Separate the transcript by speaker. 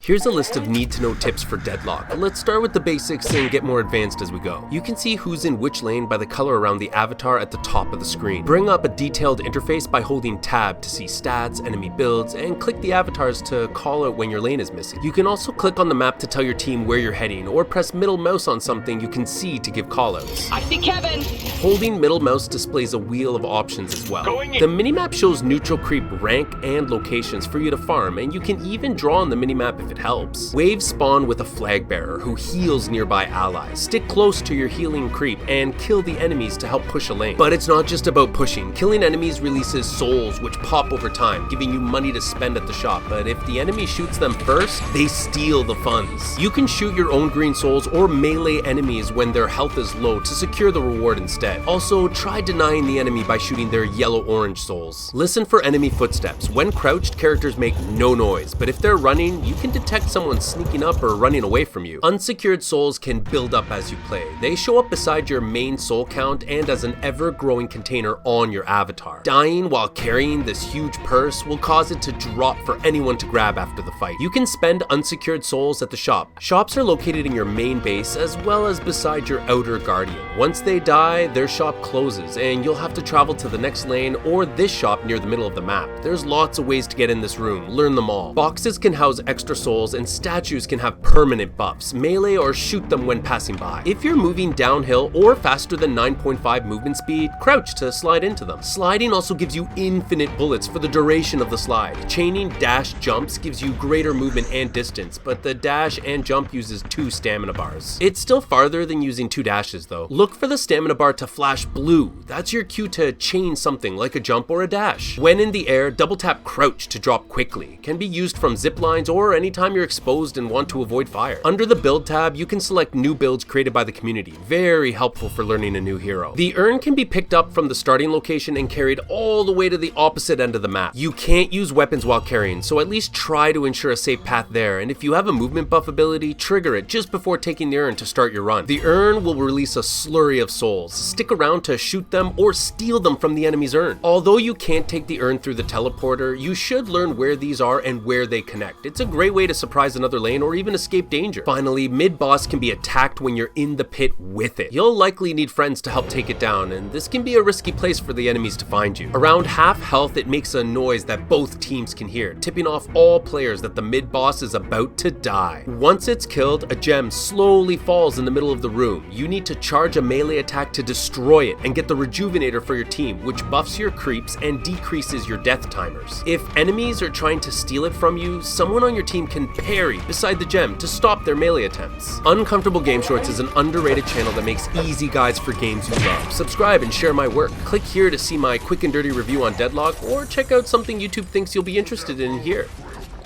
Speaker 1: Here's a list of need-to-know tips for Deadlock. Let's start with the basics and get more advanced as we go. You can see who's in which lane by the color around the avatar at the top of the screen. Bring up a detailed interface by holding tab to see stats, enemy builds, and click the avatars to call out when your lane is missing. You can also click on the map to tell your team where you're heading, or press middle mouse on something you can see to give callouts.
Speaker 2: I see Kevin!
Speaker 1: Holding middle mouse displays a wheel of options as well. The minimap shows neutral creep rank and locations for you to farm, and you can even draw on the minimap if it helps. Waves spawn with a flag bearer who heals nearby allies. Stick close to your healing creep and kill the enemies to help push a lane. But it's not just about pushing. Killing enemies releases souls which pop over time, giving you money to spend at the shop, but if the enemy shoots them first, they steal the funds. You can shoot your own green souls or melee enemies when their health is low to secure the reward instead. Also, try denying the enemy by shooting their yellow-orange souls. Listen for enemy footsteps. When crouched, characters make no noise, but if they're running, you can detect someone sneaking up or running away from you. Unsecured souls can build up as you play. They show up beside your main soul count and as an ever-growing container on your avatar. Dying while carrying this huge purse will cause it to drop for anyone to grab after the fight. You can spend unsecured souls at the shop. Shops are located in your main base as well as beside your outer guardian. Once they die, their shop closes and you'll have to travel to the next lane or this shop near the middle of the map. There's lots of ways to get in this room. Learn them all. Boxes can house extra souls and statues can have permanent buffs. Melee or shoot them when passing by. If you're moving downhill or faster than 9.5 movement speed, crouch to slide into them. Sliding also gives you infinite bullets for the duration of the slide. Chaining dash jumps gives you greater movement and distance, but the dash and jump uses 2 stamina bars. It's still farther than using 2 dashes though. Look for the stamina bar to flash blue. That's your cue to chain something like a jump or a dash. When in the air, double tap crouch to drop quickly. Can be used from zip lines or anytime you're exposed and want to avoid fire. Under the build tab, you can select new builds created by the community. Very helpful for learning a new hero. The urn can be picked up from the starting location and carried all the way to the opposite end of the map. You can't use weapons while carrying, so at least try to ensure a safe path there, and if you have a movement buff ability, trigger it just before taking the urn to start your run. The urn will release a slurry of souls. Stick around to shoot them or steal them from the enemy's urn. Although you can't take the urn through the teleporter, you should learn where these are and where they connect. It's a great way to surprise another lane or even escape danger. Finally, mid-boss can be attacked when you're in the pit with it. You'll likely need friends to help take it down, and this can be a risky place for the enemies to find you. Around half health, it makes a noise that both teams can hear, tipping off all players that the mid-boss is about to die. Once it's killed, a gem slowly falls in the middle of the room. You need to charge a melee attack to destroy it and get the rejuvenator for your team, which buffs your creeps and decreases your death timers. If enemies are trying to steal it from you, someone on your team can parry beside the gem to stop their melee attempts. Uncomfortable Game Shorts is an underrated channel that makes easy guides for games you love. Subscribe and share my work. Click here to see my quick and dirty review on Deadlock, or check out something YouTube thinks you'll be interested in here.